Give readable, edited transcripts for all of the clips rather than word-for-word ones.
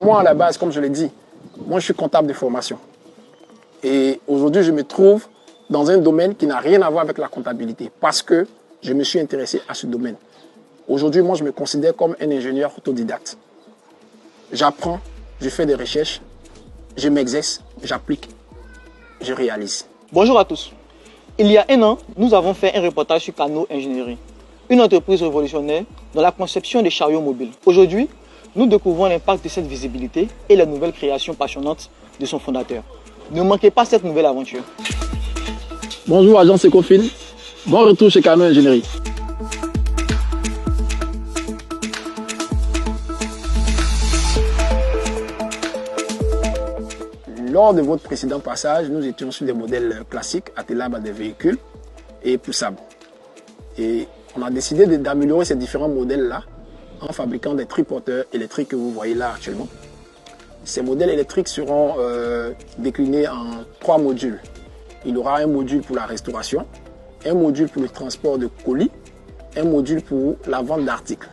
Moi, à la base, comme je l'ai dit, moi, je suis comptable de formation. Et aujourd'hui, je me trouve dans un domaine qui n'a rien à voir avec la comptabilité parce que je me suis intéressé à ce domaine. Aujourd'hui, moi, je me considère comme un ingénieur autodidacte. J'apprends, je fais des recherches, je m'exerce, j'applique, je réalise. Bonjour à tous. Il y a un an, nous avons fait un reportage sur Cano Ingénierie, une entreprise révolutionnaire dans la conception des chariots mobiles. Aujourd'hui, nous découvrons l'impact de cette visibilité et les nouvelles créations passionnantes de son fondateur. Ne manquez pas cette nouvelle aventure. Bonjour agence Ecofin, bon retour chez Cano Ingénierie. Lors de votre précédent passage, nous étions sur des modèles classiques, attelables à des véhicules et poussables. Et on a décidé d'améliorer ces différents modèles-là en fabriquant des triporteurs électriques que vous voyez là actuellement. Ces modèles électriques seront déclinés en 3 modules. Il y aura un module pour la restauration, un module pour le transport de colis, un module pour la vente d'articles.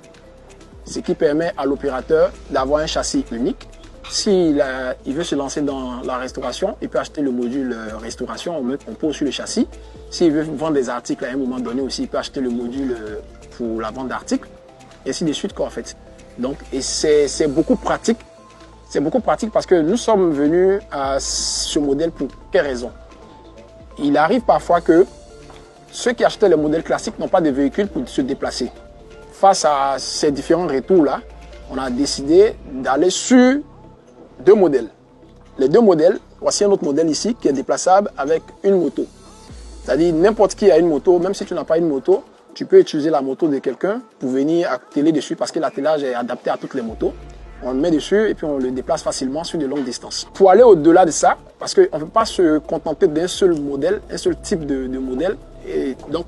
Ce qui permet à l'opérateur d'avoir un châssis unique. S'il veut se lancer dans la restauration, il peut acheter le module restauration, on pose sur le châssis. S'il veut vendre des articles à un moment donné aussi, il peut acheter le module pour la vente d'articles. Et ainsi de suite, quoi, en fait. Donc, et c'est beaucoup pratique. C'est beaucoup pratique parce que nous sommes venus à ce modèle pour quelle raison? Il arrive parfois que ceux qui achetaient le modèle classique n'ont pas de véhicule pour se déplacer. Face à ces différents retours-là, on a décidé d'aller sur 2 modèles. Les 2 modèles, voici un autre modèle ici qui est déplaçable avec une moto. C'est-à-dire n'importe qui a une moto, même si tu n'as pas une moto, tu peux utiliser la moto de quelqu'un pour venir atteler dessus parce que l'attelage est adapté à toutes les motos. On le met dessus et puis on le déplace facilement sur de longues distances. Pour aller au-delà de ça, parce qu'on ne peut pas se contenter d'un seul modèle, un seul type de modèle. Et donc,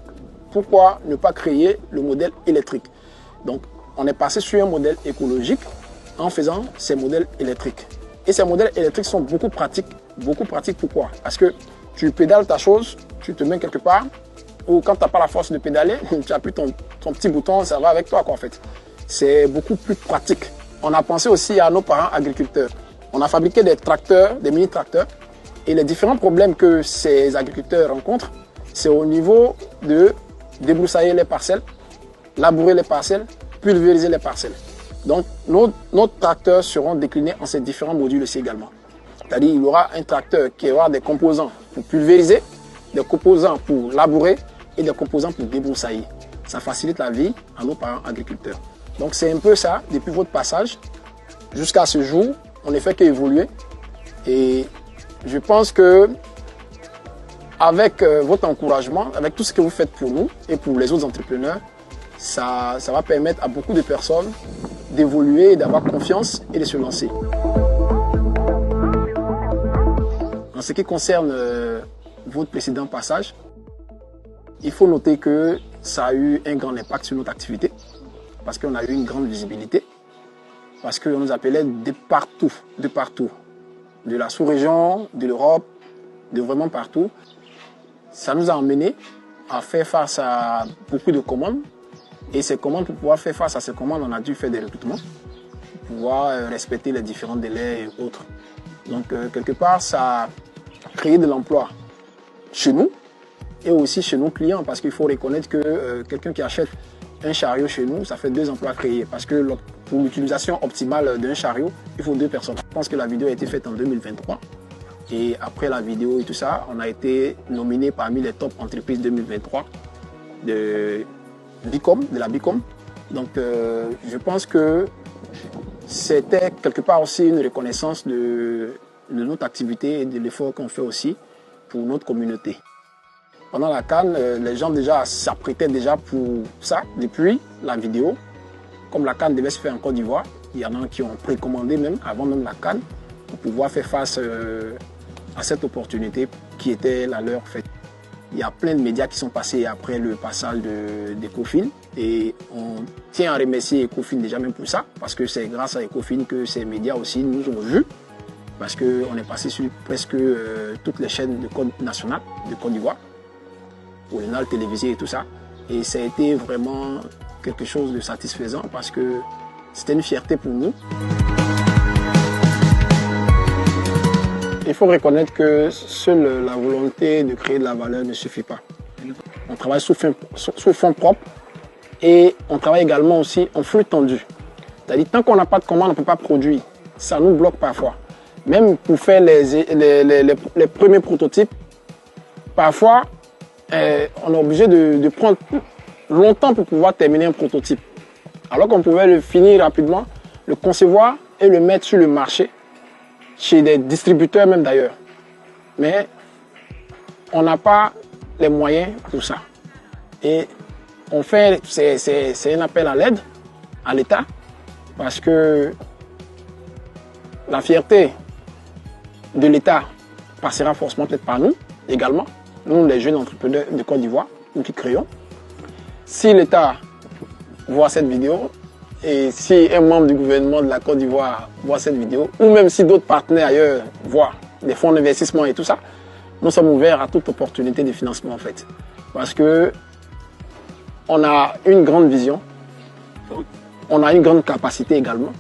pourquoi ne pas créer le modèle électrique? Donc, on est passé sur un modèle écologique en faisant ces modèles électriques. Et ces modèles électriques sont beaucoup pratiques. Beaucoup pratiques, pourquoi? Parce que tu pédales ta chose, tu te mets quelque part, ou quand tu n'as pas la force de pédaler, tu appuies ton petit bouton, ça va avec toi, quoi, en fait. C'est beaucoup plus pratique. On a pensé aussi à nos parents agriculteurs. On a fabriqué des tracteurs, des mini-tracteurs. Et les différents problèmes que ces agriculteurs rencontrent, c'est au niveau de débroussailler les parcelles, labourer les parcelles, pulvériser les parcelles. Donc, nos tracteurs seront déclinés en ces différents modules aussi également. C'est-à-dire qu'il y aura un tracteur qui aura des composants pour pulvériser, des composants pour labourer et des composants pour débroussailler. Ça facilite la vie à nos parents agriculteurs. Donc c'est un peu ça, depuis votre passage jusqu'à ce jour, on ne fait qu'évoluer. Et je pense que avec votre encouragement, avec tout ce que vous faites pour nous et pour les autres entrepreneurs, ça va permettre à beaucoup de personnes d'évoluer, d'avoir confiance et de se lancer. En ce qui concerne votre précédent passage, il faut noter que ça a eu un grand impact sur notre activité parce qu'on a eu une grande visibilité, parce qu'on nous appelait de partout, de la sous-région, de l'Europe, de vraiment partout. Ça nous a emmené à faire face à beaucoup de commandes. Et ces commandes, pour pouvoir faire face à ces commandes, on a dû faire des recrutements pour pouvoir respecter les différents délais et autres. Donc, quelque part, ça a créé de l'emploi chez nous et aussi chez nos clients parce qu'il faut reconnaître que quelqu'un qui achète un chariot chez nous, ça fait 2 emplois créés parce que pour l'utilisation optimale d'un chariot, il faut 2 personnes. Je pense que la vidéo a été faite en 2023 et après la vidéo et tout ça, on a été nominé parmi les top entreprises 2023 de la Bicom. Donc je pense que c'était quelque part aussi une reconnaissance de notre activité et de l'effort qu'on fait aussi pour notre communauté. Pendant la CAN, les gens déjà s'apprêtaient déjà pour ça depuis la vidéo. Comme la CAN devait se faire en Côte d'Ivoire, il y en a qui ont précommandé même avant même la CAN pour pouvoir faire face à cette opportunité qui était la leur faite. Il y a plein de médias qui sont passés après le passage d'Ecofin et on tient à remercier Ecofin déjà même pour ça parce que c'est grâce à Ecofin que ces médias aussi nous ont vus parce qu'on est passé sur presque toutes les chaînes de code national de Côte d'Ivoire, au journal télévisé et tout ça. Et ça a été vraiment quelque chose de satisfaisant parce que c'était une fierté pour nous. il faut reconnaître que seule la volonté de créer de la valeur ne suffit pas. On travaille sous fonds propres et on travaille également aussi en flux tendu. C'est-à-dire, tant qu'on n'a pas de commande, on ne peut pas produire. Ça nous bloque parfois. Même pour faire les premiers prototypes, parfois, on est obligé de prendre longtemps pour pouvoir terminer un prototype. Alors qu'on pouvait le finir rapidement, le concevoir et le mettre sur le marché, chez des distributeurs même d'ailleurs. Mais on n'a pas les moyens pour ça. Et on fait, c'est un appel à l'aide, à l'État, parce que la fierté de l'État passera forcément peut-être par nous également, nous les jeunes entrepreneurs de Côte d'Ivoire, nous qui créons. Si l'État voit cette vidéo et si un membre du gouvernement de la Côte d'Ivoire voit cette vidéo, ou même si d'autres partenaires ailleurs voient des fonds d'investissement et tout ça, nous sommes ouverts à toute opportunité de financement en fait. Parce que on a une grande vision, on a une grande capacité également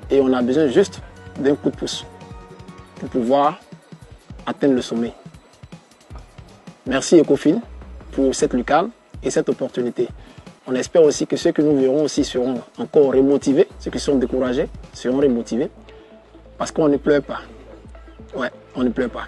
et on a besoin juste d'un coup de pouce pour pouvoir atteindre le sommet. Merci Ecofin pour cette lucarne et cette opportunité. On espère aussi que ceux que nous verrons aussi seront encore remotivés, ceux qui sont découragés seront remotivés parce qu'on ne pleure pas. Ouais, on ne pleure pas.